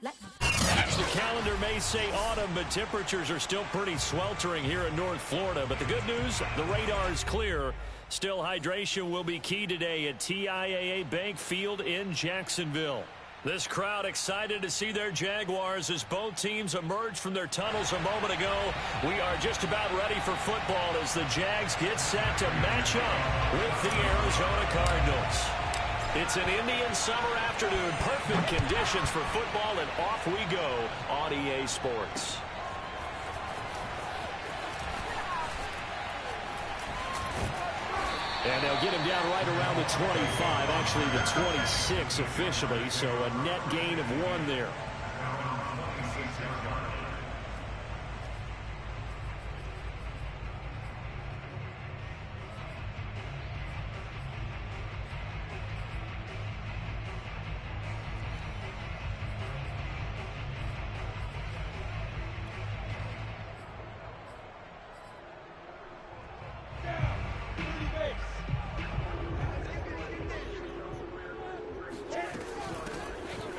The calendar may say autumn, but temperatures are still pretty sweltering here in North Florida. But the good news, the radar is clear. Still, hydration will be key today at TIAA Bank Field in Jacksonville. This crowd excited to see their Jaguars as both teams emerged from their tunnels a moment ago. We are just about ready for football as the Jags get set to match up with the Arizona Cardinals. It's an Indian summer afternoon, perfect conditions for football, and off we go on EA Sports. And they'll get him down right around the 25, actually the 26 officially, so a net gain of 1 there.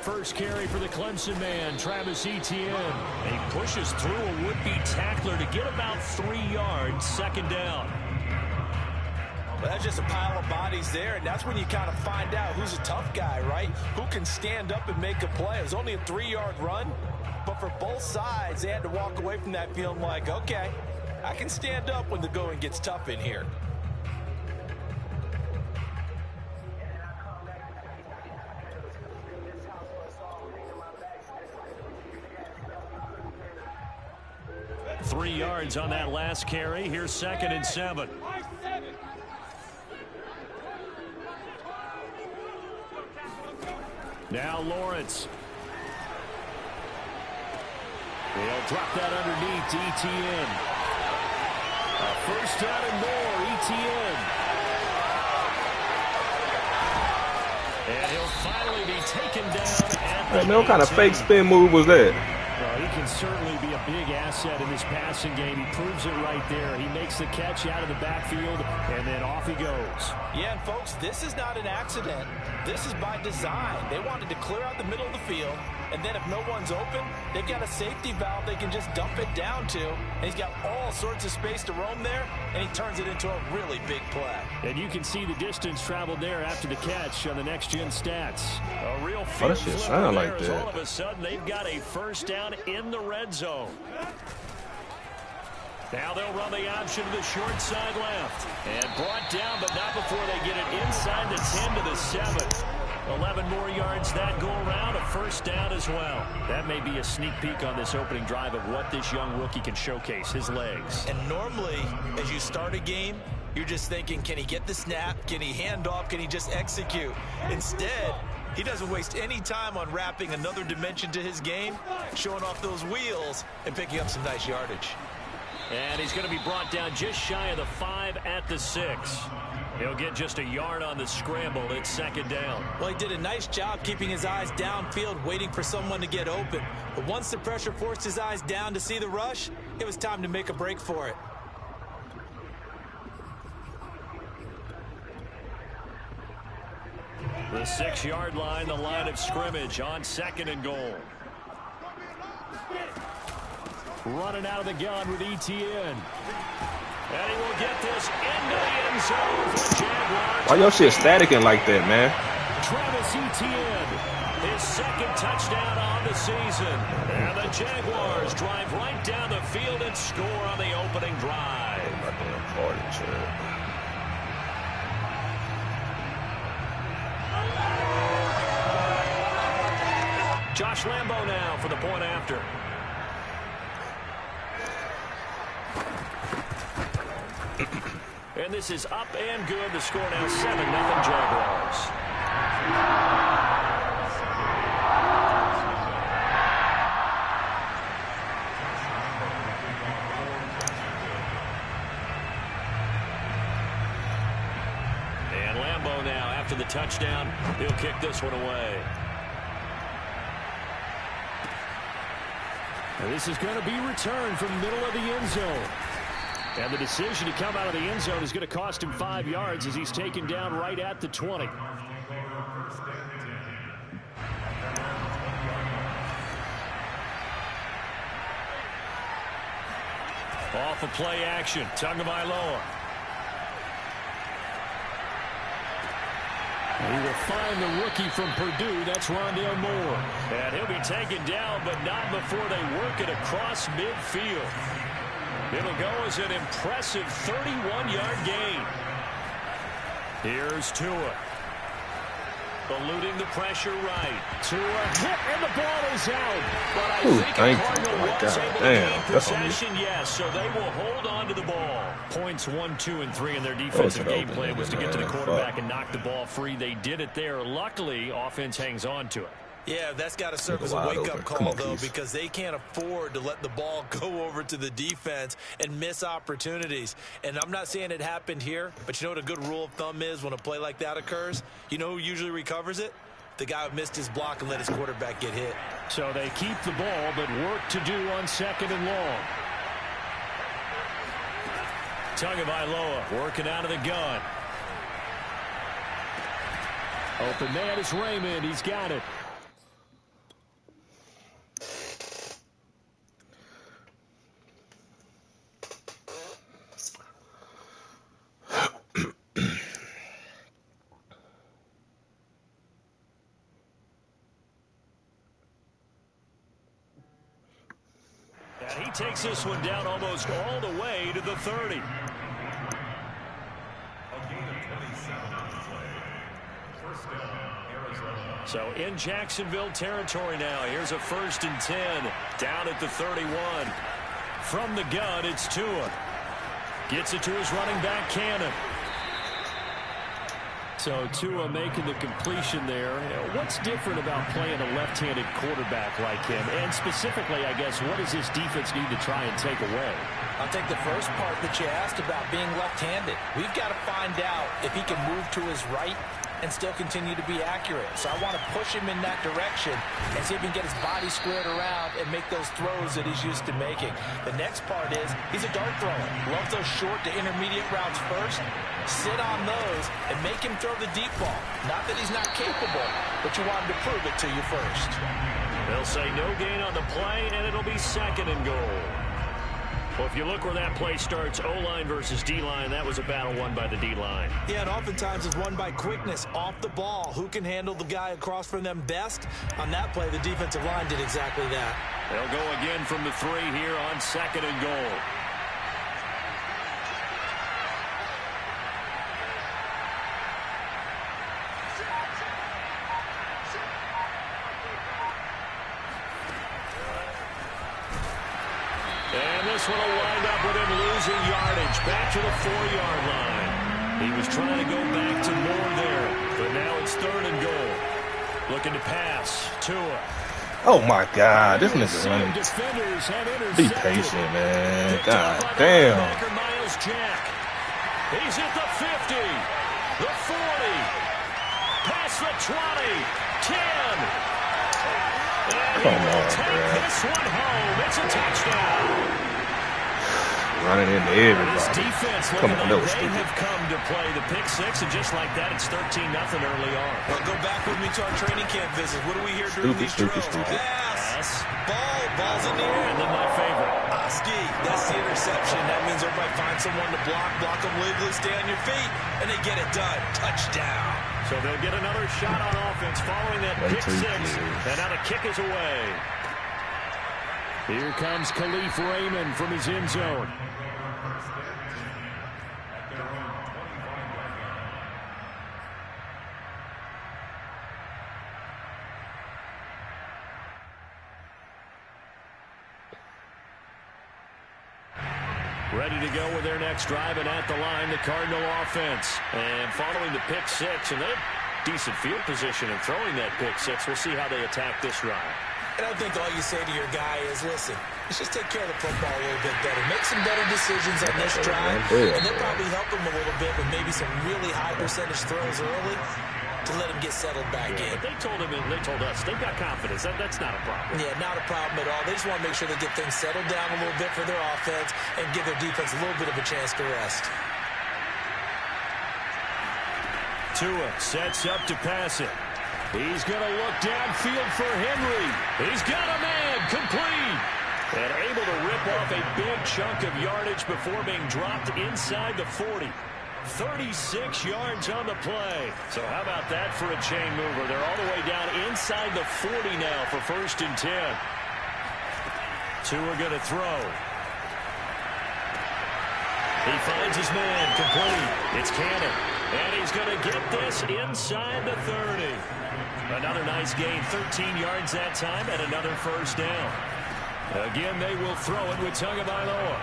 First carry for the Clemson man, Travis Etienne. He pushes through a would-be tackler to get about 3 yards, second down. Well, that's just a pile of bodies there, and that's when you kind of find out who's a tough guy, right? Who can stand up and make a play. It was only a 3-yard run, but for both sides, they had to walk away from that feeling like, okay, I can stand up when the going gets tough in here. Three yards on that last carry. Here's 2nd and 7. Now Lawrence. They'll drop that underneath to Etienne. A first down and more, Etienne. And he'll finally be taken down. Hey, man, what kind of fake spin move was that? He can certainly be a big asset in this passing game. He proves it right there. He makes the catch out of the backfield, and then off he goes. Yeah, and folks, this is not an accident. This is by design. They wanted to clear out the middle of the field, and then if no one's open, they've got a safety valve they can just dump it down to, and he's got all sorts of space to roam there, and he turns it into a really big play. And you can see the distance traveled there after the catch on the next-gen stats. A real field flipper there as all of a sudden they've got a first down in the red zone. Now they'll run the option to the short side left. And brought down, but not before they get it inside the 10 to the 7. 11 more yards that go around, a first down as well. That may be a sneak peek on this opening drive of what this young rookie can showcase, his legs. And normally, as you start a game, you're just thinking, can he get the snap? Can he hand off? Can he just execute? Instead, he doesn't waste any time on wrapping another dimension to his game, showing off those wheels and picking up some nice yardage. And he's going to be brought down just shy of the 5 at the 6. He'll get just a yard on the scramble. It's second down. Well, he did a nice job keeping his eyes downfield, waiting for someone to get open. But once the pressure forced his eyes down to see the rush, it was time to make a break for it. The 6-yard line, the line of scrimmage on 2nd and goal. Running out of the gun with Etienne. And he will get this into the end zone for the Jaguars. Why your shit staticking like that, man? Travis Etienne, his 2nd touchdown on the season. And the Jaguars drive right down the field and score on the opening drive. Josh Lambo now for the point after. And this is up and good. The score now 7-0 Jaguars. And Lambo now after the touchdown. He'll kick this one away. And this is going to be returned from the middle of the end zone. And the decision to come out of the end zone is going to cost him 5 yards as he's taken down right at the 20. Off of play action, Tagovailoa. He will find the rookie from Purdue. That's Rondale Moore. And he'll be taken down, but not before they work it across midfield. It'll go as an impressive 31-yard gain. Here's Tua. Eluding the pressure right. Tua hit, and the ball is out. But I think Cardinal was able to gain possession, yes, so they will hold on to the ball. Points 1, 2, and 3 in their defensive game plan was to get to the quarterback and knock the ball free. They did it there. Luckily, offense hangs on to it. Yeah, that's got to serve as a wake-up call, though, because they can't afford to let the ball go over to the defense and miss opportunities. And I'm not saying it happened here, but you know what a good rule of thumb is when a play like that occurs? You know who usually recovers it? The guy who missed his block and let his quarterback get hit. So they keep the ball, but work to do on 2nd and long. Tagovailoa working out of the gun. Open man is Raymond. He's got it. And he takes this one down almost all the way to the 30. So in Jacksonville territory now. Here's a 1st and 10 down at the 31. From the gun, it's Tua. Gets it to his running back, Cannon. So Tua making the completion there. What's different about playing a left-handed quarterback like him? And specifically, I guess, what does this defense need to try and take away? I'll take the first part that you asked about being left-handed. We've got to find out if he can move to his right and still continue to be accurate. So I want to push him in that direction and see if he can get his body squared around and make those throws that he's used to making. The next part is he's a dart thrower. Loves those short to intermediate routes first. Sit on those and make him throw the deep ball. Not that he's not capable, but you want him to prove it to you first. They'll say no gain on the play, and it'll be 2nd and goal. Well, if you look where that play starts, O-line versus D-line, that was a battle won by the D-line. Yeah, and oftentimes it's won by quickness off the ball. Who can handle the guy across from them best? On that play, the defensive line did exactly that. They'll go again from the 3 here on 2nd and goal. And this one will wind up with him losing yardage back to the 4-yard line. He was trying to go back to Moore there, but now it's 3rd and goal. Looking to pass. Tua. Oh, my God. This nigga running. Be patient, man. God damn. Miles Jack. He's at the 50, the 40, past the 20, 10. Come on, take this one home. It's a touchdown. Running into everybody. This defense Come on, that was they stupid. have come to play the pick 6, and just like that, it's 13-0 early on. Well, go back with me to our training camp visit. What do we hear during these drills? Pass. Ball's in the air. And then my favorite. Ski. That's the interception. That means everybody finds someone to block them legally, stay on your feet, and they get it done. Touchdown. So they'll get another shot on offense following that pick 6, and now the kick is away. Here comes Khalif Raymond from his end zone. Ready to go with their next drive, and at the line, the Cardinal offense. And following the pick 6, and they have decent field position in throwing that pick 6. We'll see how they attack this drive. And I think all you say to your guy is, listen, let's just take care of the football a little bit better. Make some better decisions on this drive, and they'll probably help them a little bit with maybe some really high percentage throws early. to let him get settled back in. But they told us they've got confidence. That's not a problem. Yeah, not a problem at all. They just want to make sure they get things settled down a little bit for their offense and give their defense a little bit of a chance to rest. Tua sets up to pass it. He's going to look downfield for Henry. He's got a man, complete. And able to rip off a big chunk of yardage before being dropped inside the 40. 36 yards on the play. So how about that for a chain mover? They're all the way down inside the 40 now for 1st and 10. Tua going to throw. He finds his man, complete. It's Cannon. And he's going to get this inside the 30. Another nice gain, 13 yards that time, and another 1st down. Again, they will throw it with Tagovailoa.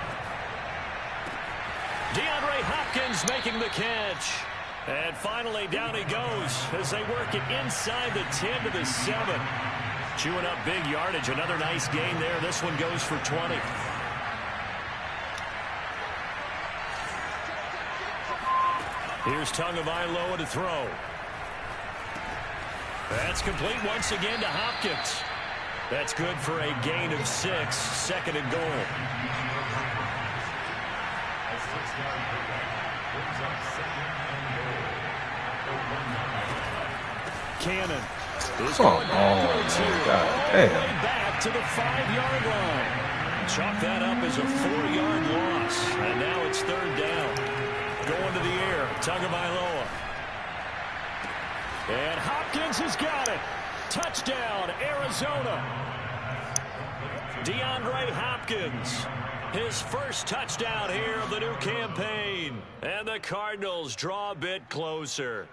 DeAndre Hopkins making the catch. And finally, down he goes as they work it inside the 10 to the 7. Chewing up big yardage. Another nice gain there. This one goes for 20. Here's Tagovailoa to throw. That's complete once again to Hopkins. That's good for a gain of 6, 2nd and goal. Cannon. Come on, God damn. Back to the 5-yard line. Chalk that up as a 4-yard loss. And now it's 3rd down. Going to the air, Tagovailoa. And Hopkins has got it. Touchdown, Arizona. DeAndre Hopkins, his first touchdown here of the new campaign. And the Cardinals draw a bit closer.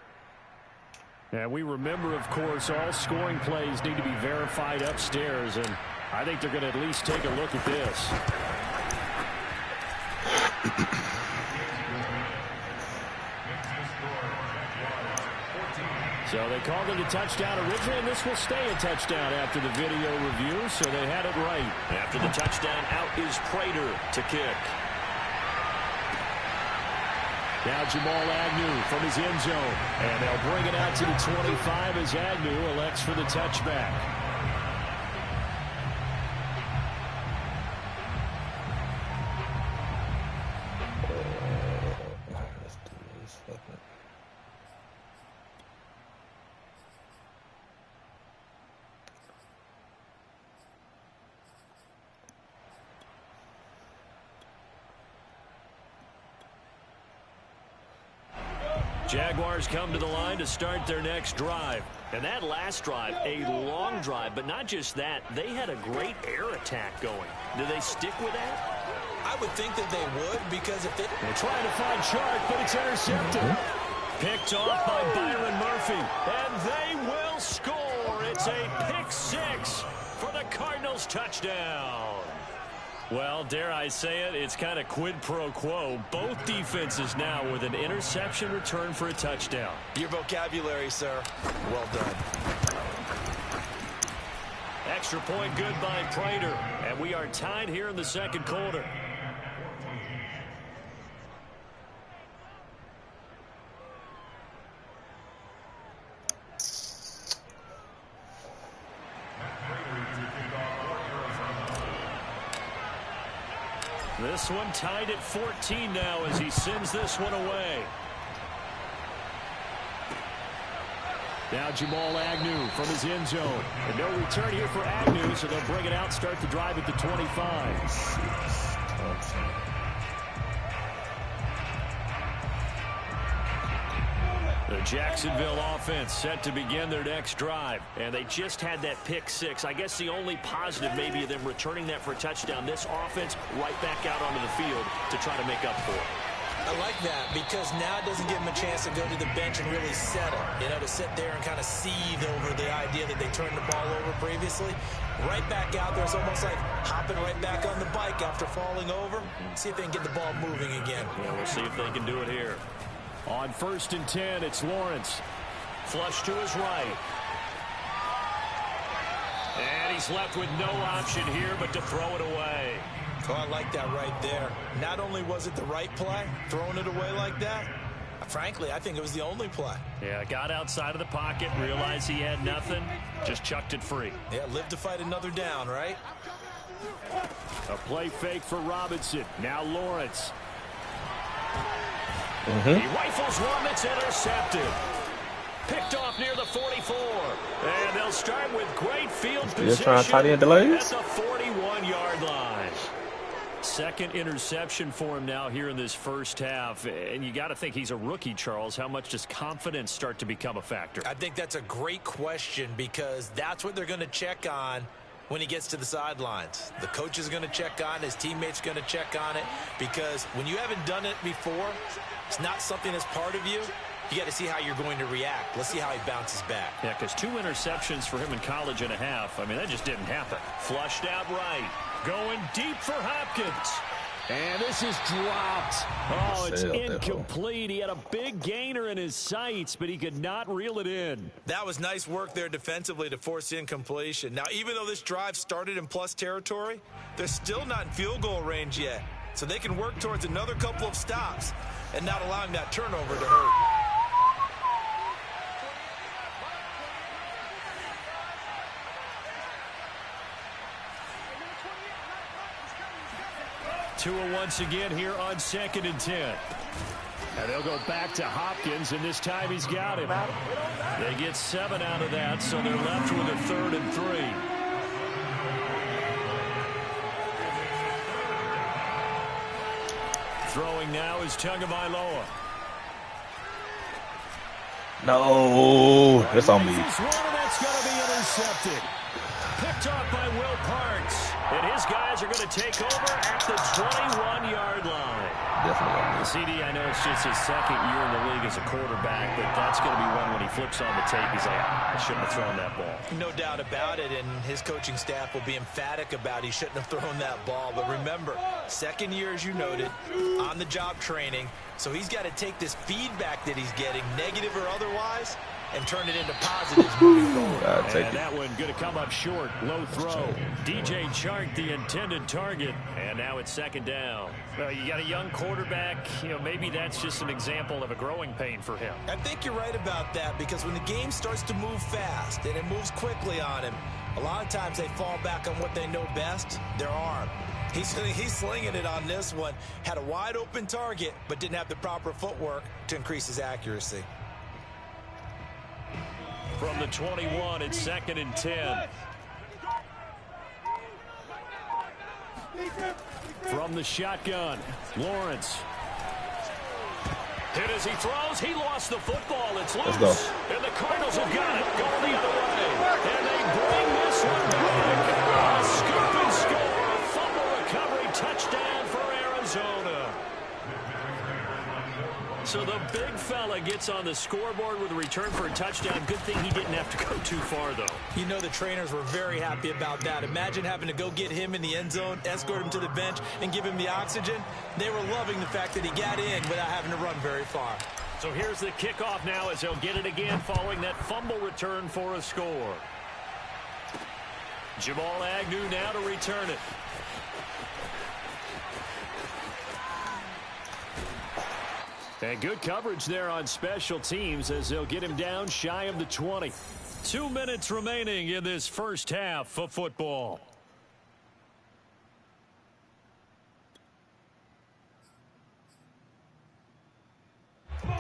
And we remember, of course, all scoring plays need to be verified upstairs. And I think they're going to at least take a look at this. So they called it a touchdown originally, and this will stay a touchdown after the video review, so they had it right. After the touchdown, out is Prater to kick. Now Jamal Agnew from his end zone, and they'll bring it out to the 25 as Agnew elects for the touchback. Jaguars come to the line to start their next drive. And that last drive, a long drive, but not just that, they had a great air attack going. Do they stick with that? I would think that they would, because if they... They're trying to find Chark, but it's intercepted. Picked off by Byron Murphy. And they will score. It's a pick 6 for the Cardinals touchdown. Well, dare I say it, it's kind of quid pro quo. Both defenses now with an interception return for a touchdown. Your vocabulary, sir. Well done. Extra point good by Prater. And we are tied here in the 2nd quarter. This one tied at 14 now as he sends this one away. Now Jamal Agnew from his end zone. And no return here for Agnew, so they'll bring it out, start the drive at the 25. The Jacksonville offense set to begin their next drive. And they just had that pick 6. I guess the only positive maybe of them returning that for a touchdown. This offense right back out onto the field to try to make up for it. I like that, because now it doesn't give them a chance to go to the bench and really settle. You know, to sit there and kind of seethe over the idea that they turned the ball over previously. Right back out there. It's almost like hopping right back on the bike after falling over. See if they can get the ball moving again. Yeah, we'll see if they can do it here. On 1st and 10, it's Lawrence. Flush to his right. And he's left with no option here but to throw it away. Oh, I like that right there. Not only was it the right play, throwing it away like that, Frankly, I think it was the only play. Yeah, got outside of the pocket, realized he had nothing, just chucked it free. Yeah, live to fight another down, right? A play fake for Robinson. Now Lawrence. Mm-hmm. He rifles one that's intercepted. Picked off near the 44. And they'll start with great field position trying to tight end delays at the 41-yard line. Second interception for him now here in this first half. And you got to think he's a rookie, Charles. How much does confidence start to become a factor? I think that's a great question because that's what they're going to check on when he gets to the sidelines. The coach is going to check on it. His teammates going to check on it because when you haven't done it before, it's not something that's part of you. You got to see how you're going to react. Let's see how he bounces back. Yeah, because 2 interceptions for him in college and a half. I mean, that just didn't happen. Flushed out right. Going deep for Hopkins. And this is dropped. Oh, it's incomplete. He had a big gainer in his sights, but he could not reel it in. That was nice work there defensively to force incompletion. Now, even though this drive started in plus territory, they're still not in field goal range yet. So they can work towards another couple of stops and not allowing that turnover to hurt. 2 once again here on 2nd and 10. And they'll go back to Hopkins, and this time he's got him. They get 7 out of that, so they're left with a 3rd and 3. Throwing now is Tagovailoa. No, that's on me. That's going to be intercepted. Picked off by Will Parks. And his guys are going to take over at the 21-yard line. Definitely. CD, I know it's just his 2nd year in the league as a quarterback, but that's going to be one when he flips on the tape. He's like, I shouldn't have thrown that ball. No doubt about it, and his coaching staff will be emphatic about he shouldn't have thrown that ball. But remember, 2nd year, as you noted, on-the-job training. So he's got to take this feedback that he's getting, negative or otherwise, and turn it into positives moving forward. And that one going to come up short. Low throw. DJ Chark, the intended target. And now it's 2nd down. Well, you got a young quarterback. You know, maybe that's just an example of a growing pain for him. I think you're right about that because when the game starts to move fast and it moves quickly on him, a lot of times they fall back on what they know best, their arm. He's slinging it on this one. Had a wide open target, but didn't have the proper footwork to increase his accuracy. From the 21, it's 2nd and 10. From the shotgun, Lawrence. Hit as he throws. He lost the football. It's loose. Let's go. And the Cardinals have got it. Going the other way. And they bring this one back. A scoop and score. A fumble recovery touchdown for Arizona. So the big fella gets on the scoreboard with a return for a touchdown. Good thing he didn't have to go too far, though. You know the trainers were very happy about that. Imagine having to go get him in the end zone, escort him to the bench, and give him the oxygen. They were loving the fact that he got in without having to run very far. So here's the kickoff now as they'll get it again following that fumble return for a score. Jamal Agnew now to return it. And good coverage there on special teams as they'll get him down shy of the 20. 2 minutes remaining in this first half of football.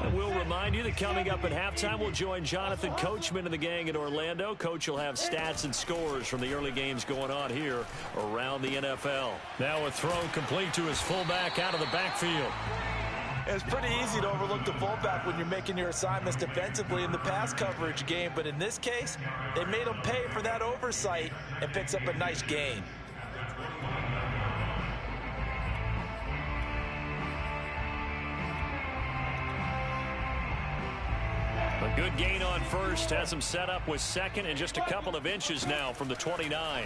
And we'll remind you that coming up at halftime, we'll join Jonathan Coachman and the gang in Orlando. Coach will have stats and scores from the early games going on here around the NFL. Now a throw complete to his fullback out of the backfield. It's pretty easy to overlook the fullback when you're making your assignments defensively in the pass coverage game, but in this case, they made him pay for that oversight and picks up a nice gain. A good gain on first, has him set up with 2nd and just a couple of inches now from the 29.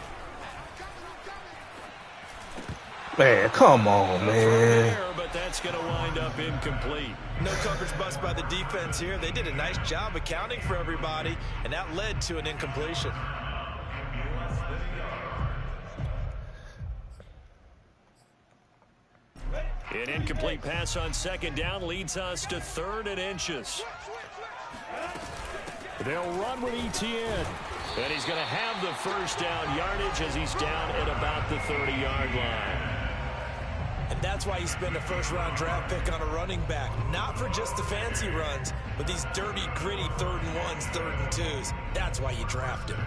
Man, come on, man. But that's going to wind up incomplete. No coverage bust by the defense here. They did a nice job accounting for everybody, and that led to an incompletion. An incomplete pass on second down leads us to 3rd and inches. They'll run with Etienne. And he's going to have the first down yardage as he's down at about the 30-yard line. And that's why you spend a first-round draft pick on a running back. Not for just the fancy runs, but these dirty, gritty 3rd and 1s, 3rd and 2s. That's why you draft him.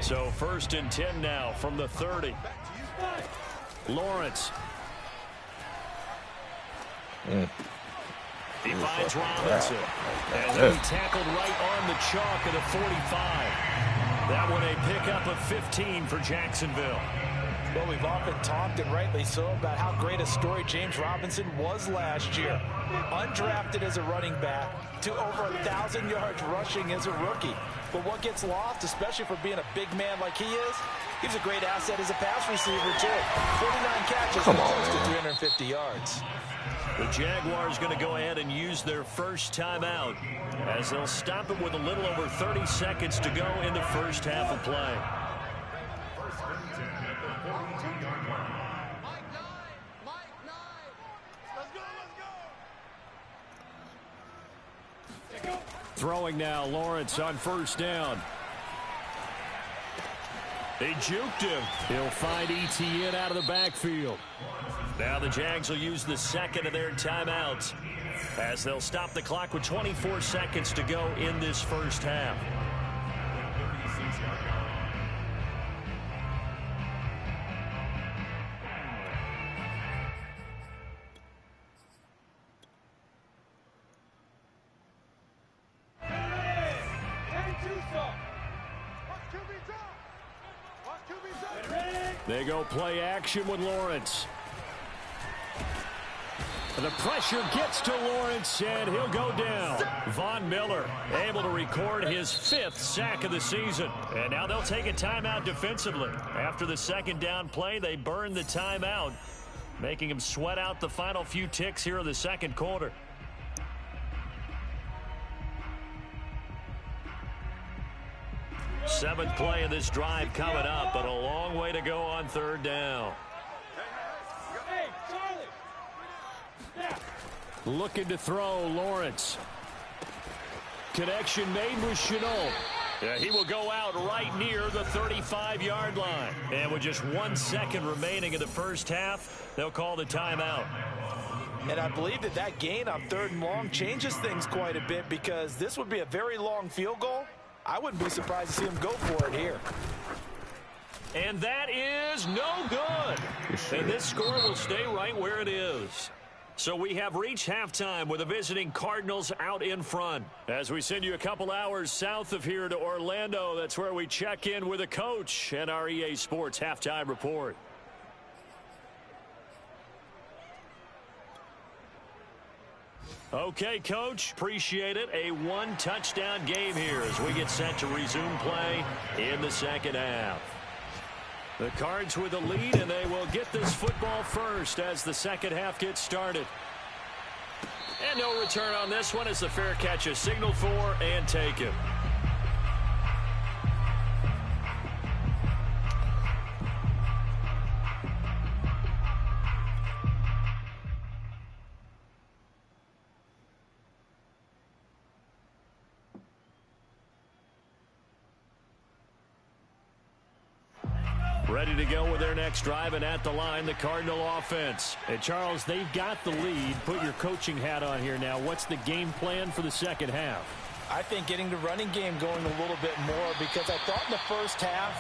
So 1st and 10 now from the 30. Lawrence. He finds Robinson. And he'll be tackled right on the chalk at the 45. That one a pickup of 15 for Jacksonville. Well, we've often talked, and rightly so, about how great a story James Robinson was last year. Undrafted as a running back to over 1,000 yards rushing as a rookie. But what gets lost, especially for being a big man like he is, he's a great asset as a pass receiver, too. 49 catches, close to 350 yards. The Jaguars going to go ahead and use their first timeout as they'll stop it with a little over 30 seconds to go in the first half of play. Throwing now, Lawrence on first down. They juked him. He'll find Etienne out of the backfield. Now the Jags will use the second of their timeouts as they'll stop the clock with 24 seconds to go in this first half. They go play action with Lawrence. The pressure gets to Lawrence, and he'll go down. Von Miller able to record his 5th sack of the season. And now they'll take a timeout defensively. After the second down play, they burn the timeout, making him sweat out the final few ticks here in the second quarter. Seventh play of this drive coming up, but a long way to go on third down. Looking to throw, Lawrence. Connection made with Chenault. He will go out right near the 35-yard line. And with just 1 second remaining in the first half, they'll call the timeout. And I believe that that gain on 3rd and long changes things quite a bit, because this would be a very long field goal. I wouldn't be surprised to see him go for it here. And that is no good. And this score will stay right where it is. So we have reached halftime with the visiting Cardinals out in front. As we send you a couple hours south of here to Orlando, that's where we check in with the coach and our EA Sports halftime report. Okay, Coach, appreciate it. A 1-touchdown game here as we get set to resume play in the second half. The Cards with the lead, and they will get this football first as the second half gets started. And no return on this one as the fair catch is signaled for and taken. Ready to go with their next drive, and at the line, the Cardinal offense. And Charles, they've got the lead. Put your coaching hat on here now. What's the game plan for the second half? I think getting the running game going a little bit more, because I thought in the first half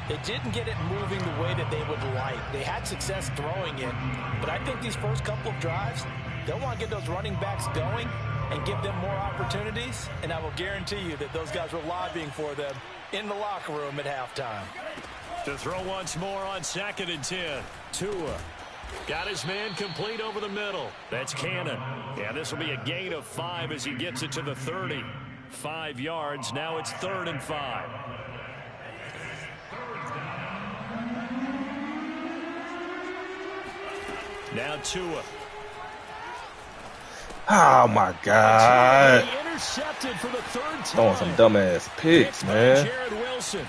they didn't get it moving the way that they would like. They had success throwing it, but I think these first couple of drives, they'll want to get those running backs going and give them more opportunities, and I will guarantee you that those guys were lobbying for them in the locker room at halftime. To throw once more on 2nd and 10. Tua got his man complete over the middle. That's Cannon. Yeah, this will be a gain of 5 as he gets it to the 30. 5 yards. Now it's 3rd and 5. Now Tua. Oh, my God. Intercepted for the 3rd time. Throwing some dumbass picks, man. Jared Wilson.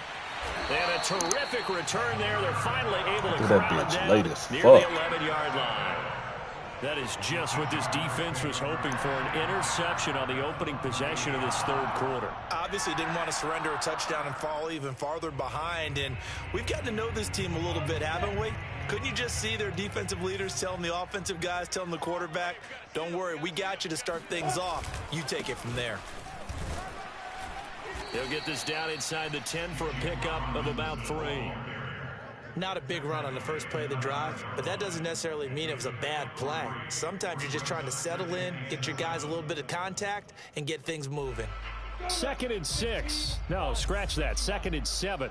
And a terrific return there. They're finally able to that crowd bitch down late as near fuck. the 11-yard line. That is just what this defense was hoping for, an interception on the opening possession of this third quarter. Obviously didn't want to surrender a touchdown and fall even farther behind, and we've gotten to know this team a little bit, haven't we? Couldn't you just see their defensive leaders telling the offensive guys, telling the quarterback, don't worry, we got you to start things off. You take it from there. They'll get this down inside the 10 for a pickup of about 3. Not a big run on the first play of the drive, but that doesn't necessarily mean it was a bad play. Sometimes you're just trying to settle in, get your guys a little bit of contact, and get things moving. 2nd and 6. No, scratch that. 2nd and 7.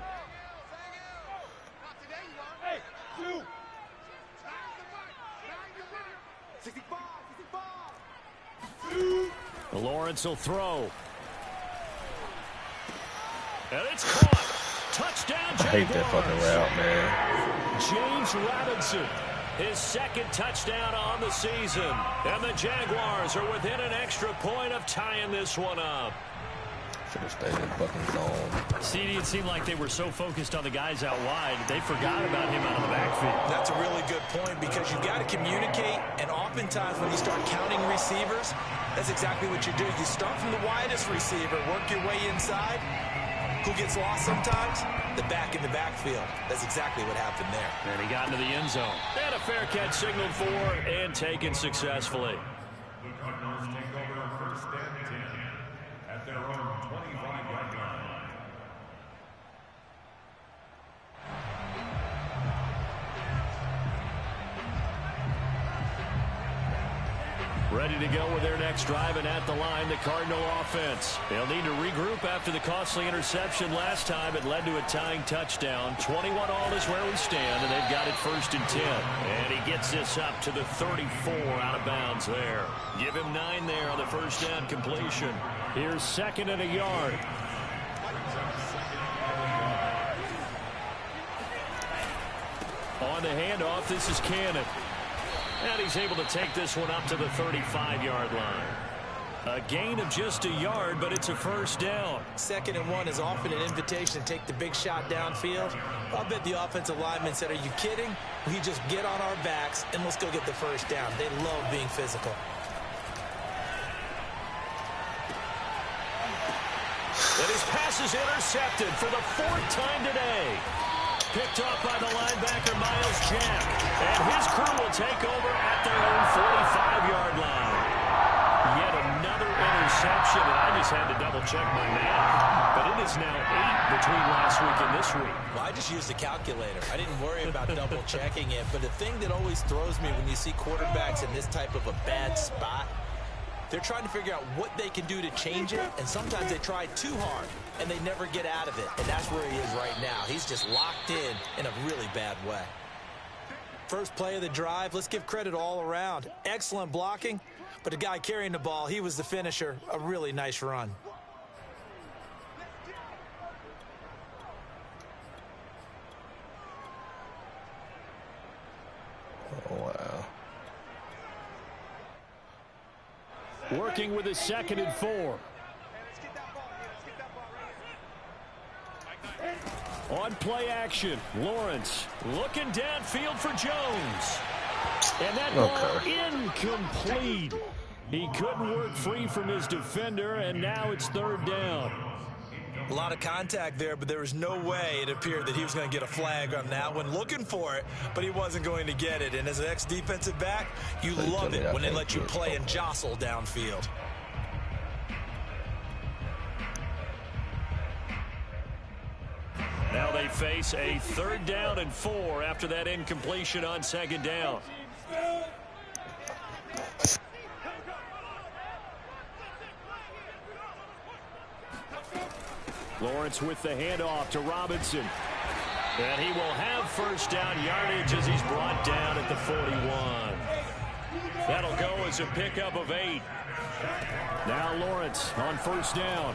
Lawrence will throw. And it's caught. Touchdown, Jaguars. I hate that fucking route, man. James Robinson, his 2nd touchdown on the season. And the Jaguars are within an extra point of tying this one up. Should have stayed in fucking zone. CD, it seemed like they were so focused on the guys out wide, they forgot about him out of the backfield. That's a really good point because you've got to communicate, and oftentimes when you start counting receivers, that's exactly what you do. You start from the widest receiver, work your way inside. Who gets lost sometimes? The back in the backfield. That's exactly what happened there. And he got into the end zone. And a fair catch signaled for and taken successfully. The Cardinals take over first and 10 at their own 25-yard line. Ready to go with their next drive, and at the line, the Cardinal offense. They'll need to regroup after the costly interception last time. It led to a tying touchdown. 21-all is where we stand, and they've got it 1st and 10. And he gets this up to the 34 out of bounds there. Give him 9 there on the first down completion. Here's 2nd and a yard. On the handoff, this is Cannon. And he's able to take this one up to the 35-yard line. A gain of just a yard, but it's a first down. 2nd and 1 is often an invitation to take the big shot downfield. I'll bet the offensive lineman said, are you kidding? We just get on our backs and let's go get the first down. They love being physical. And his pass is intercepted for the 4th time today. Picked off by the linebacker, Miles Jack. And his crew will take over at their own 45-yard line. Yet another interception, and I just had to double-check my math. But it is now 8 between last week and this week. Well, I just used a calculator. I didn't worry about double-checking it. But the thing that always throws me when you see quarterbacks in this type of a bad spot, they're trying to figure out what they can do to change it, and sometimes they try too hard, and they never get out of it. And that's where he is right now. He's just locked in a really bad way. First play of the drive, let's give credit all around. Excellent blocking, but the guy carrying the ball, he was the finisher. A really nice run. Oh, wow. Working with his 2nd and 4. On play action, Lawrence looking downfield for Jones. And that ball incomplete. He couldn't work free from his defender, and now it's 3rd down. A lot of contact there, but there was no way it appeared that he was going to get a flag on that one. Looking for it, but he wasn't going to get it. And as an ex-defensive back, you love it when they let you play and jostle downfield. Now they face a 3rd down and 4 after that incompletion on 2nd down. Lawrence with the handoff to Robinson. And he will have first down yardage as he's brought down at the 41. That'll go as a pickup of 8. Now Lawrence on first down.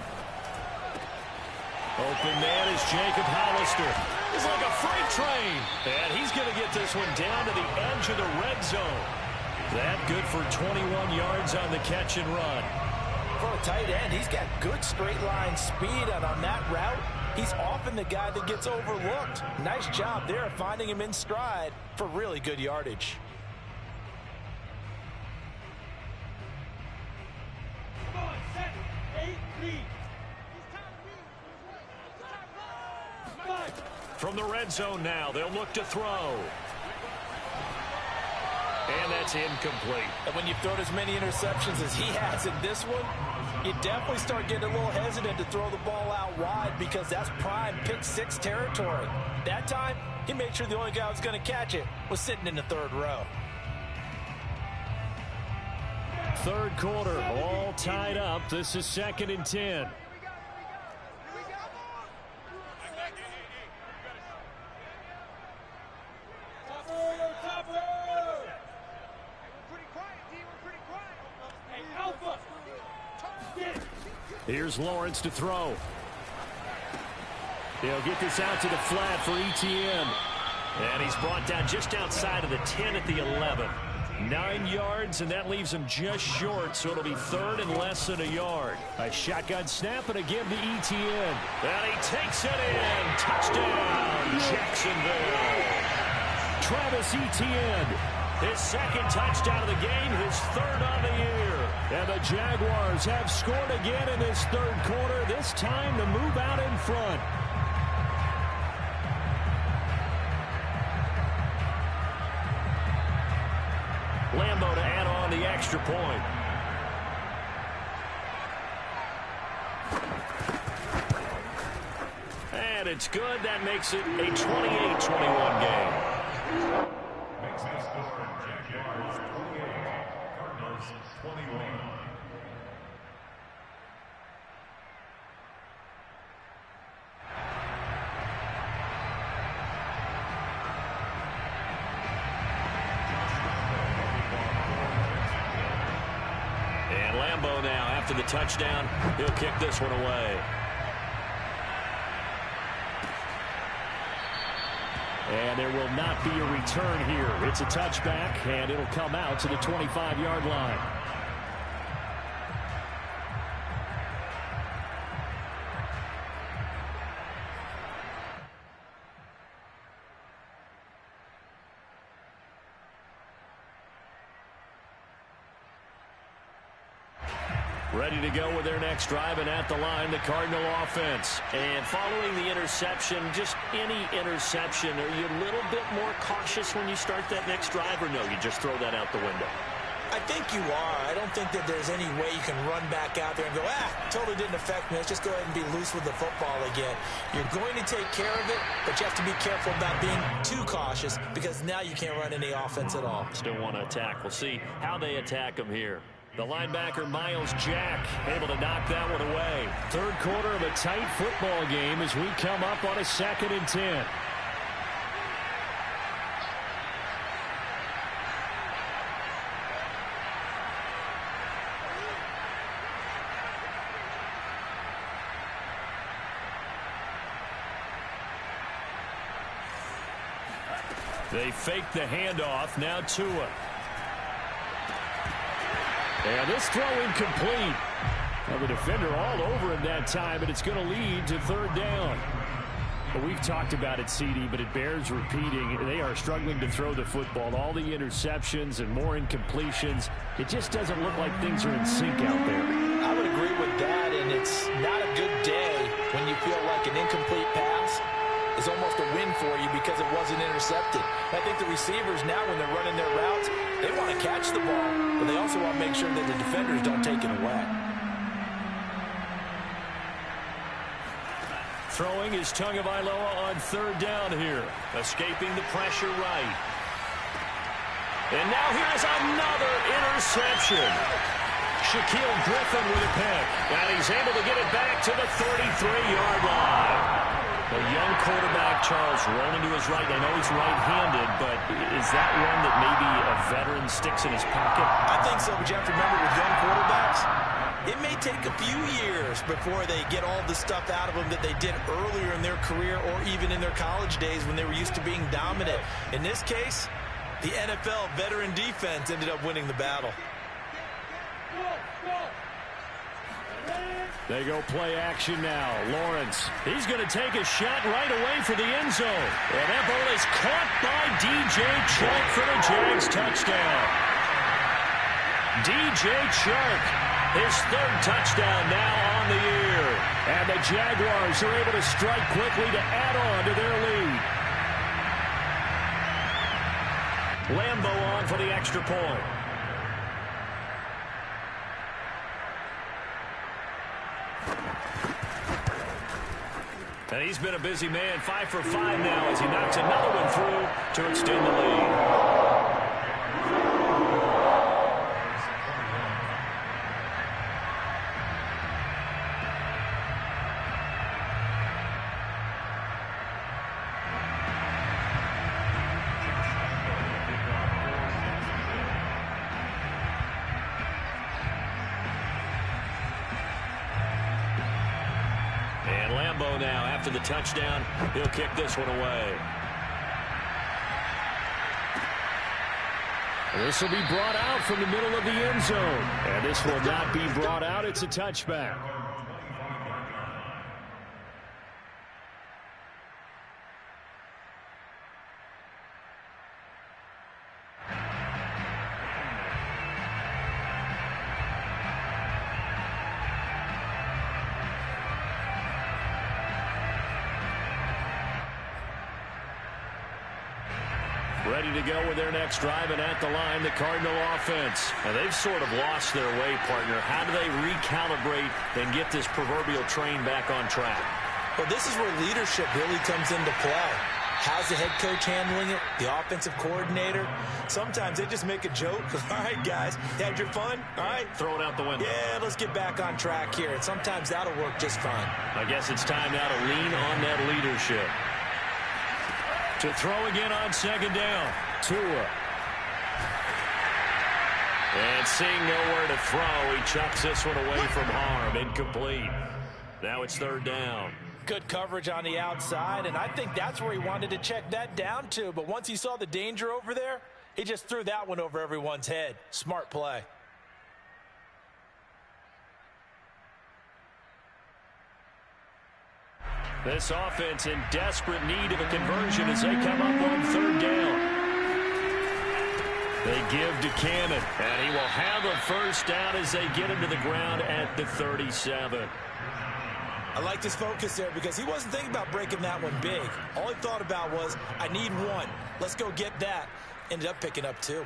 Open man is Jacob Hollister. It's like a freight train. And he's going to get this one down to the edge of the red zone. That good for 21 yards on the catch and run. For a tight end, he's got good straight line speed, and on that route, He's often the guy that gets overlooked. Nice job there finding him in stride for really good yardage. From the red zone now, they'll look to throw. And that's incomplete. And when you've thrown as many interceptions as he has in this one, you definitely start getting a little hesitant to throw the ball out wide because that's prime pick six territory. That time, he made sure the only guy who was going to catch it was sitting in the third row. Third quarter, all tied up. This is 2nd and 10. Here's Lawrence to throw. He'll get this out to the flat for Etienne. And he's brought down just outside of the 10 at the 11. 9 yards, and that leaves him just short, so it'll be 3rd and less than a yard. A shotgun snap, and again to Etienne. And he takes it in. Touchdown, Jacksonville. Travis Etienne, his 2nd touchdown of the game, his 3rd on the year. And the Jaguars have scored again in this 3rd quarter, this time to move out in front. Lambo to add on the extra point. And it's good. That makes it a 28-21 game. Makes the score Jaguars 28, Cardinals 21. And Lambo now, after the touchdown, he'll kick this one away. And there will not be a return here. It's a touchback, and it'll come out to the 25-yard line. Ready to go with their next drive, and at the line, the Cardinal offense. And following the interception, just any interception, are you a little bit more cautious when you start that next drive, or no, you just throw that out the window? I think you are. I don't think that there's any way you can run back out there and go, totally didn't affect me. Let's just go ahead and be loose with the football again. You're going to take care of it, but you have to be careful about being too cautious because now you can't run any offense at all. Still want to attack. We'll see how they attack them here. The linebacker, Miles Jack, able to knock that one away. Third quarter of a tight football game as we come up on a 2nd and 10. They fake the handoff. Now Tua. And this throw incomplete. Well, the defender all over him that time, and it's going to lead to 3rd down. Well, we've talked about it, CD, but it bears repeating. They are struggling to throw the football. All the interceptions and more incompletions. It just doesn't look like things are in sync out there. I would agree with that, and it's not a good day when you feel like an incomplete pass is almost a win for you because it wasn't intercepted. I think the receivers now, when they're running their routes, they want to catch the ball, but they also want to make sure that the defenders don't take it away. Throwing is Tagovailoa on 3rd down here. Escaping the pressure right. And now here's another interception. Shaquille Griffin with a pick. And he's able to get it back to the 33-yard line. A young quarterback, Charles, rolling to his right. I know he's right-handed, but is that one that maybe a veteran sticks in his pocket? I think so, but you have to remember with young quarterbacks, it may take a few years before they get all the stuff out of them that they did earlier in their career or even in their college days when they were used to being dominant. In this case, the NFL veteran defense ended up winning the battle. They go play action now. Lawrence. He's going to take a shot right away for the end zone. And that ball is caught by D.J. Chark for the Jags touchdown. D.J. Chark, his third touchdown now on the year. And the Jaguars are able to strike quickly to add on to their lead. Lambo on for the extra point. And he's been a busy man, 5 for 5 now as he knocks another one through to extend the lead. Now after the touchdown, he'll kick this one away. This will be brought out from the middle of the end zone. And this will not be brought out. It's a touchback. Ready to go with their next drive, and at the line, the Cardinal offense. And they've sort of lost their way, partner. How do they recalibrate and get this proverbial train back on track? Well, this is where leadership really comes into play. How's the head coach handling it? The offensive coordinator? Sometimes they just make a joke. All right, guys, you had your fun? All right. Throw it out the window. Yeah, let's get back on track here. And sometimes that'll work just fine. I guess it's time now to lean on that leadership. To throw again on second down. Tua. And seeing nowhere to throw, he chucks this one away from harm. Incomplete. Now it's third down. Good coverage on the outside, and I think that's where he wanted to check that down to. But once he saw the danger over there, he just threw that one over everyone's head. Smart play. This offense in desperate need of a conversion as they come up on third down. They give to Cannon, and he will have a first down as they get him to the ground at the 37. I liked his focus there because he wasn't thinking about breaking that one big. All he thought about was, I need one. Let's go get that. Ended up picking up two.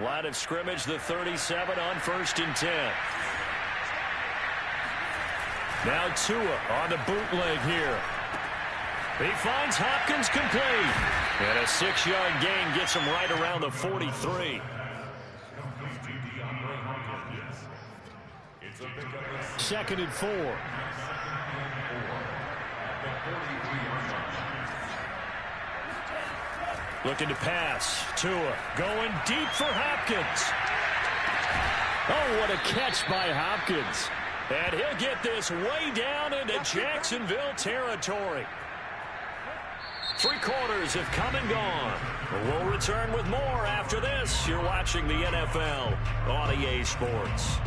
Line of scrimmage, the 37 on 1st and 10. Now Tua on the bootleg here. He finds Hopkins complete. And a 6-yard gain gets him right around the 43. Second and 4. Looking to pass. Tua going deep for Hopkins. Oh, what a catch by Hopkins. And he'll get this way down into Jacksonville territory. 3 quarters have come and gone. We'll return with more after this. You're watching the NFL on EA Sports.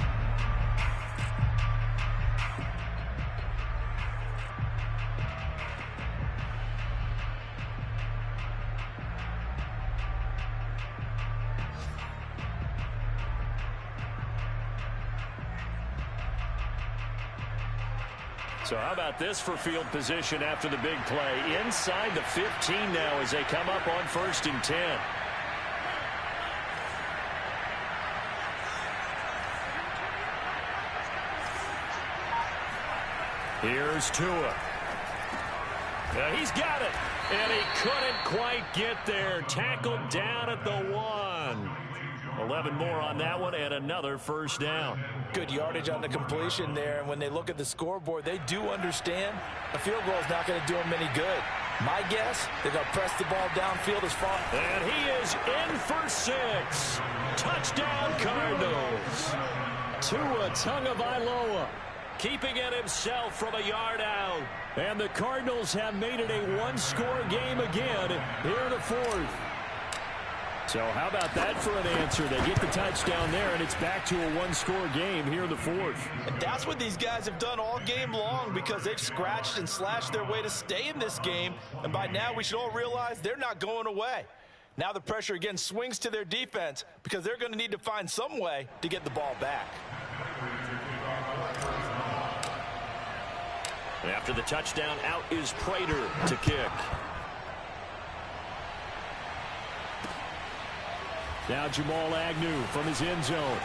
So how about this for field position after the big play? Inside the 15 now as they come up on 1st and 10. Here's Tua. He's got it. And he couldn't quite get there. Tackled down at the 1. 11 more on that one and another first down. Good yardage on the completion there, and when they look at the scoreboard, they do understand a field goal is not going to do them any good. My guess, they're going to press the ball downfield as far. And he is in for 6. Touchdown Cardinals. Tua Tagovailoa keeping it himself from a yard out. And the Cardinals have made it a 1-score game again here in the 4th. So how about that for an answer? They get the touchdown there, and it's back to a one-score game here in the fourth. And that's what these guys have done all game long because they've scratched and slashed their way to stay in this game. And by now, we should all realize they're not going away. Now the pressure again swings to their defense because they're going to need to find some way to get the ball back. And after the touchdown, out is Prater to kick. Now Jamal Agnew from his end zone.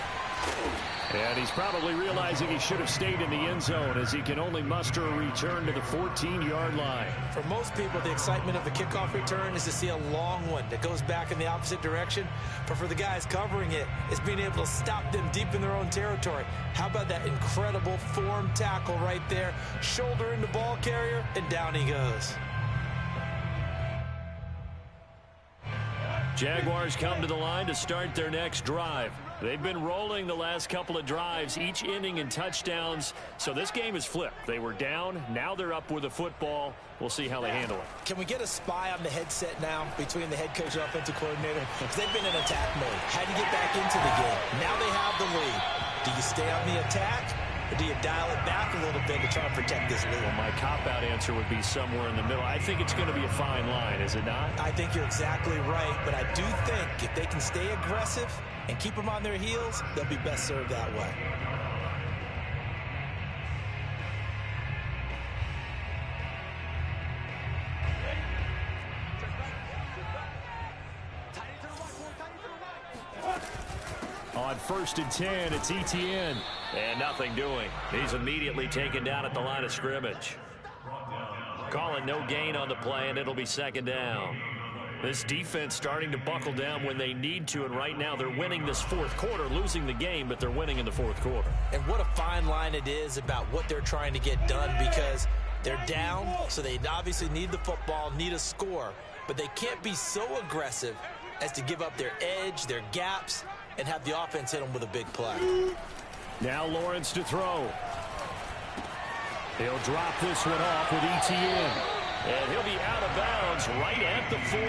And he's probably realizing he should have stayed in the end zone as he can only muster a return to the 14-yard line. For most people, the excitement of the kickoff return is to see a long one that goes back in the opposite direction. But for the guys covering it, it's being able to stop them deep in their own territory. How about that incredible form tackle right there? Shoulder into ball carrier, and down he goes. Jaguars come to the line to start their next drive. They've been rolling the last couple of drives, each inning in touchdowns. So this game is flipped. They were down. Now they're up with the football. We'll see how they handle it. Can we get a spy on the headset now between the head coach and offensive coordinator? Because they've been in attack mode. How do you get back into the game? Now they have the lead. Do you stay on the attack? Or do you dial it back a little bit to try and protect this lead? Well, my cop-out answer would be somewhere in the middle. I think it's going to be a fine line, is it not? I think you're exactly right, but I do think if they can stay aggressive and keep them on their heels, they'll be best served that way. On 1st and 10, it's Etienne. And nothing doing. He's immediately taken down at the line of scrimmage. Calling no gain on the play, and it'll be second down. This defense starting to buckle down when they need to, and right now they're winning this fourth quarter, losing the game, but they're winning in the fourth quarter. And what a fine line it is about what they're trying to get done, because they're down, so they obviously need the football, need a score, but they can't be so aggressive as to give up their edge, their gaps, and have the offense hit them with a big play. Now Lawrence to throw. He'll drop this one off with Etienne. And he'll be out of bounds right at the 40.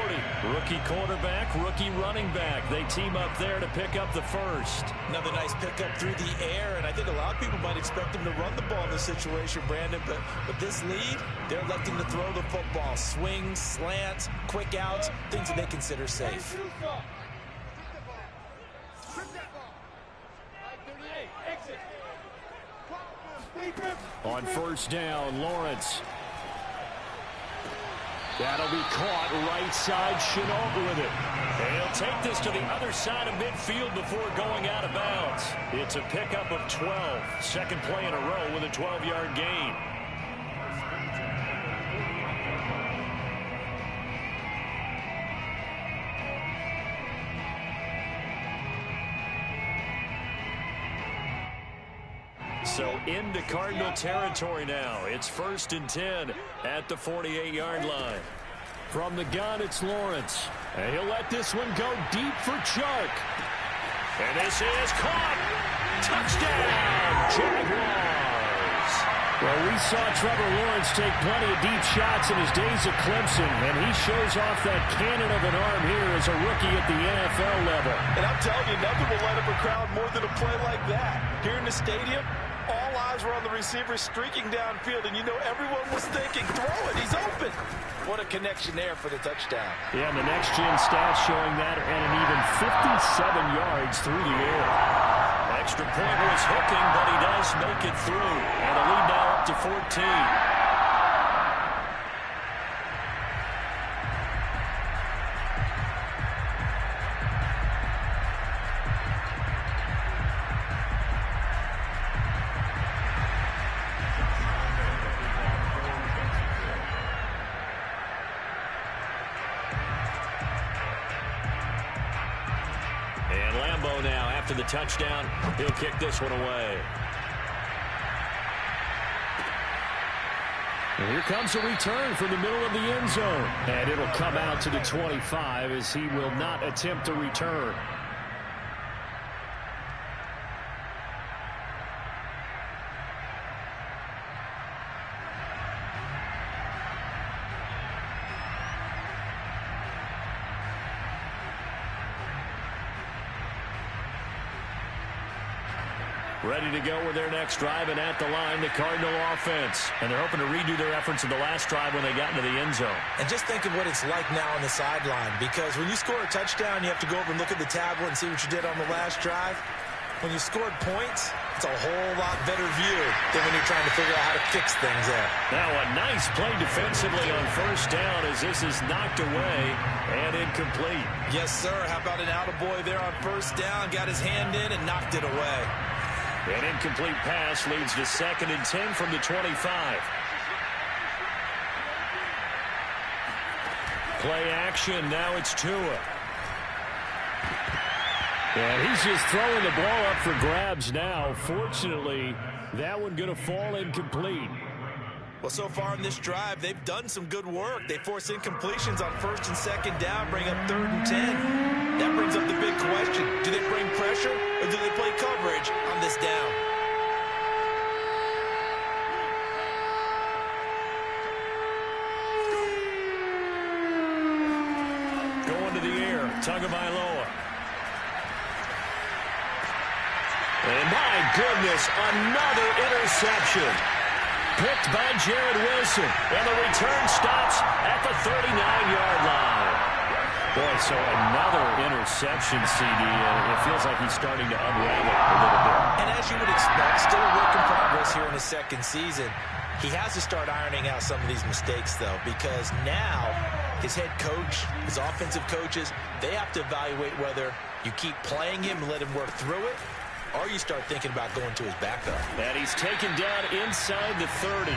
Rookie quarterback, rookie running back. They team up there to pick up the first. Another nice pickup through the air, and I think a lot of people might expect him to run the ball in this situation, Brandon, but with this lead, they're electing to throw the football. Swings, slants, quick outs, things that they consider safe. On 1st down, Lawrence. That'll be caught right side. Chenault with it. And he'll take this to the other side of midfield before going out of bounds. It's a pickup of 12. Second play in a row with a 12-yard gain. So into Cardinal territory now. It's 1st and 10 at the 48-yard line. From the gun, it's Lawrence. And he'll let this one go deep for Chark. And this is caught. Touchdown, Jaguars. Well, we saw Trevor Lawrence take plenty of deep shots in his days at Clemson, and he shows off that cannon of an arm here as a rookie at the NFL level. And I'm telling you, nothing will light up a crowd more than a play like that. Here in the stadium, all eyes were on the receiver streaking downfield, and you know everyone was thinking, throw it, he's open. What a connection there for the touchdown. Yeah, and the next-gen stats showing that and an even 57 yards through the air. Extra point was hooking, but he does make it through. And a lead now up to 14. Now after the touchdown, he'll kick this one away. And here comes a return from the middle of the end zone. And it'll come out to the 25 as he will not attempt to return. Ready to go with their next drive, and at the line, the Cardinal offense. And they're hoping to redo their efforts in the last drive when they got into the end zone. And just think of what it's like now on the sideline, because when you score a touchdown, you have to go over and look at the tablet and see what you did on the last drive. When you scored points, it's a whole lot better view than when you're trying to figure out how to fix things there. Now a nice play defensively on first down as this is knocked away and incomplete. Yes, sir. How about an attaboy there on first down? Got his hand in and knocked it away. An incomplete pass leads to 2nd and 10 from the 25. Play action. Now it's Tua. And he's just throwing the ball up for grabs now. Fortunately, that one going to fall incomplete. Well, so far in this drive, they've done some good work. They force incompletions on 1st and 2nd down, bring up 3rd and 10. That brings up the big question. Do they bring pressure or do they play coverage on this down? Going to the air, Tagovailoa. And my goodness, another interception. Picked by Jared Wilson. And the return stops at the 39-yard line. Boy, so another interception, CD. It feels like he's starting to unravel a little bit. And as you would expect, still a work in progress here in his 2nd season. He has to start ironing out some of these mistakes, though, because now his head coach, his offensive coaches, they have to evaluate whether you keep playing him and let him work through it, or you start thinking about going to his backup. And he's taken down inside the 30.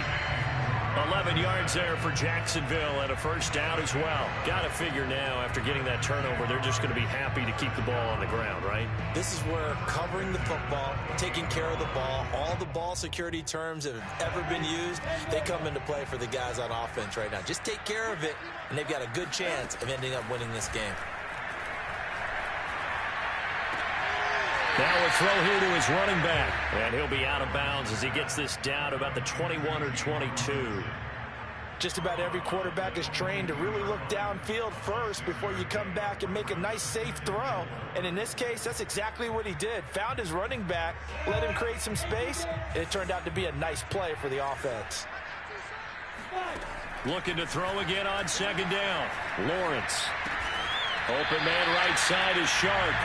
11 yards there for Jacksonville and a first down as well. Got to figure now, after getting that turnover, they're just going to be happy to keep the ball on the ground, right? This is where covering the football, taking care of the ball, all the ball security terms that have ever been used, they come into play for the guys on offense right now. Just take care of it, and they've got a good chance of ending up winning this game. Now a throw here to his running back. And he'll be out of bounds as he gets this down about the 21 or 22. Just about every quarterback is trained to really look downfield first before you come back and make a nice, safe throw. And in this case, that's exactly what he did. Found his running back, let him create some space, and it turned out to be a nice play for the offense. Looking to throw again on 2nd down. Lawrence. Open man right side is Sharp.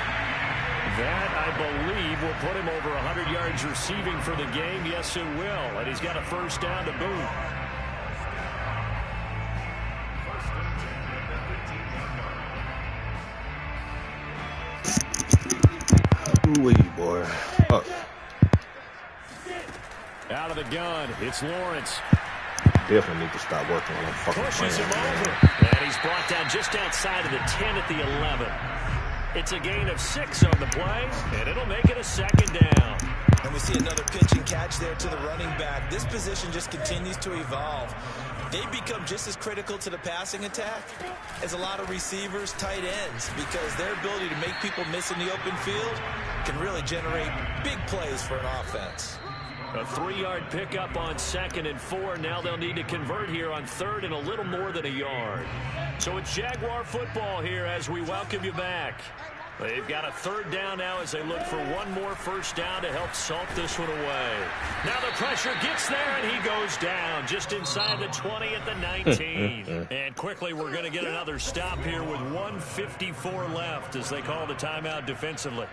That, I believe, will put him over 100 yards receiving for the game. Yes, it will. And he's got a first down to boot. Ooh-wee, boy. Oh. Out of the gun, it's Lawrence. Definitely need to stop working on that fucking pushes him over. And he's brought down just outside of the 10 at the 11. It's a gain of 6 on the play, and it'll make it a 2nd down. And we see another pitch and catch there to the running back. This position just continues to evolve. They become just as critical to the passing attack as a lot of receivers, tight ends, because their ability to make people miss in the open field can really generate big plays for an offense. A 3-yard pickup on 2nd and 4. Now they'll need to convert here on 3rd and a little more than a yard. So it's Jaguar football here as we welcome you back. They've got a 3rd down now as they look for one more first down to help salt this one away. Now the pressure gets there, and he goes down just inside the 20 at the 19. And quickly we're going to get another stop here with 1:54 left as they call the timeout defensively.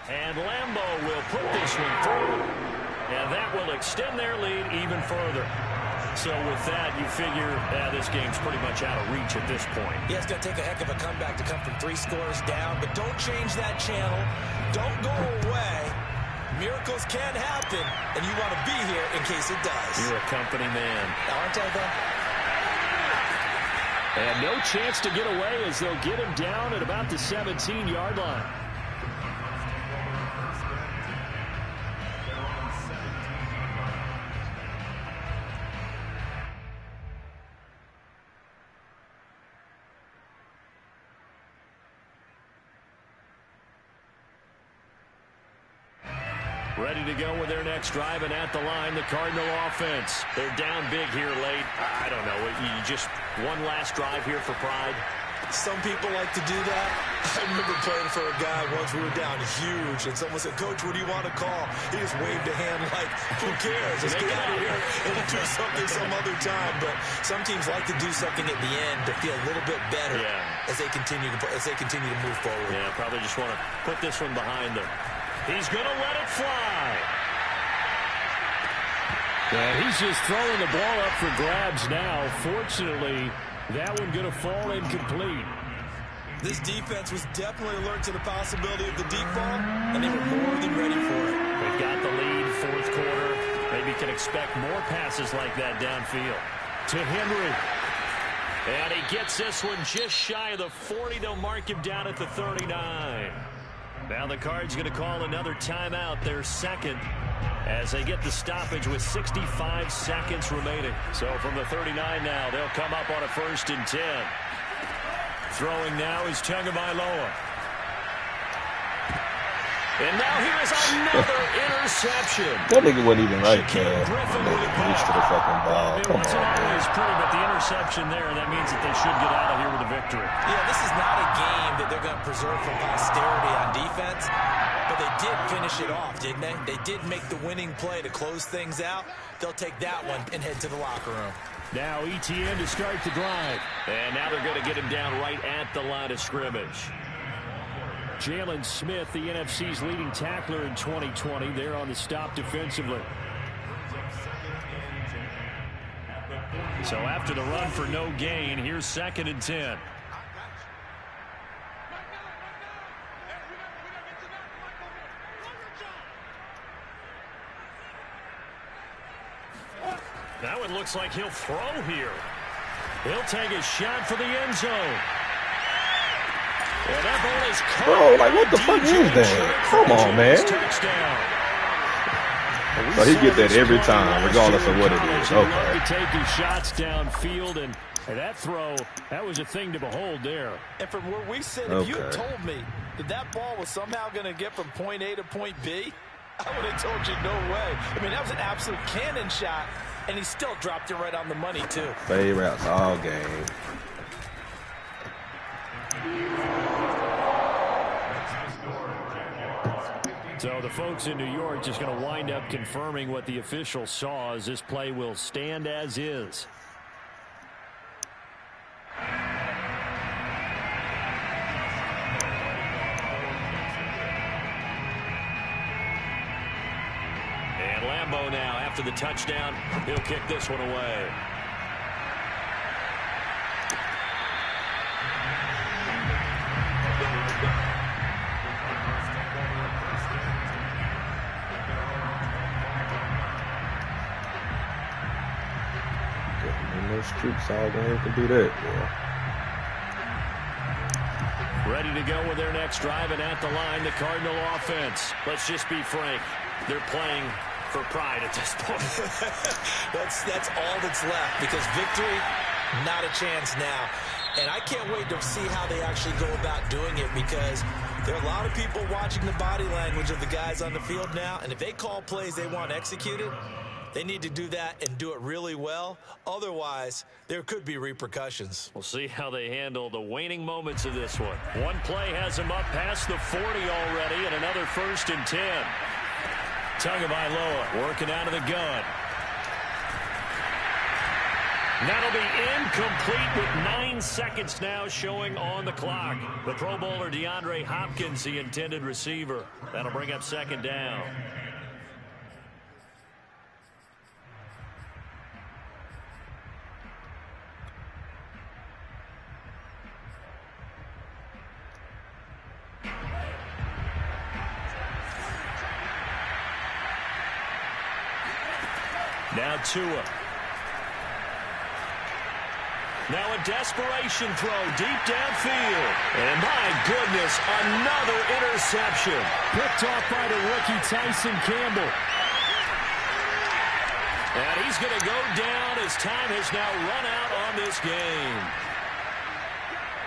And Lambo will put this one through, and that will extend their lead even further. So with that, you figure this game's pretty much out of reach at this point. Yeah, it's going to take a heck of a comeback to come from 3 scores down, but don't change that channel. Don't go away. Miracles can happen, and you want to be here in case it does. You're a company man. Aren't I, though? And no chance to get away as they'll get him down at about the 17-yard line. Ready to go with their next drive, and at the line, the Cardinal offense. They're down big here late. I don't know. You just one last drive here for pride. Some people like to do that. I remember playing for a guy once. We were down huge, and someone said, "Coach, what do you want to call?" He just waved a hand like, "Who cares? Let's get out of here and do something some other time." But some teams like to do something at the end to feel a little bit better as they continue to move forward. Yeah, probably just want to put this one behind them. He's going to let it fly. And he's just throwing the ball up for grabs now. Fortunately, that one going to fall incomplete. This defense was definitely alert to the possibility of the deep ball, and they were more than ready for it. They've got the lead, fourth quarter. Maybe can expect more passes like that downfield. To Henry. And he gets this one just shy of the 40. They'll mark him down at the 39. Now the Cards going to call another timeout, their second, as they get the stoppage with 65 seconds remaining. So from the 39 now, they'll come up on a 1st and 10. Throwing now is Tagovailoa. And now here's another interception. That nigga wasn't even right there. Reach to the fucking ball. It Come wasn't on, always man. pretty, but the interception there, that means that they should get out of here with a victory. Yeah, this is not a game that they're going to preserve for posterity on defense, but they did finish it off, didn't they? They did make the winning play to close things out. They'll take that one and head to the locker room. Now ETN to start the drive. And now they're going to get him down right at the line of scrimmage. Jalen Smith, the NFC's leading tackler in 2020. They're on the stop defensively. So after the run for no gain, here's 2nd and 10. That one looks like he'll throw here. He'll take a shot for the end zone. And that ball is caught. Bro, like, what the fuck is that? Come on, man. So he get that every time, regardless of what it is. Okay. To take his shots downfield, and that throw, that was a thing to behold there. And from where we sit, if you had told me that that ball was somehow going to get from point A to point B, I would have told you no way. I mean, that was an absolute cannon shot, and he still dropped it right on the money, too. Fade routes all game. So the folks in New York just going to wind up confirming what the official saw, as this play will stand as is. And Lambeau now, after the touchdown, he'll kick this one away. Those streaks all game can do that, boy. Ready to go with their next drive, and at the line, the Cardinal offense. Let's just be frank. They're playing for pride at this point. That's all that's left, because victory, not a chance now. And I can't wait to see how they actually go about doing it, because there are a lot of people watching the body language of the guys on the field now, and if they call plays they want executed, they need to do that and do it really well. Otherwise, there could be repercussions. We'll see how they handle the waning moments of this one. One play has them up past the 40 already, and another 1st and 10. Tagovailoa working out of the gun. That'll be incomplete with 9 seconds now showing on the clock. The Pro Bowler DeAndre Hopkins, the intended receiver. That'll bring up 2nd down. Now Tua. Now a desperation throw deep downfield. And my goodness, another interception. Picked off by the rookie Tyson Campbell. And he's going to go down as time has now run out on this game.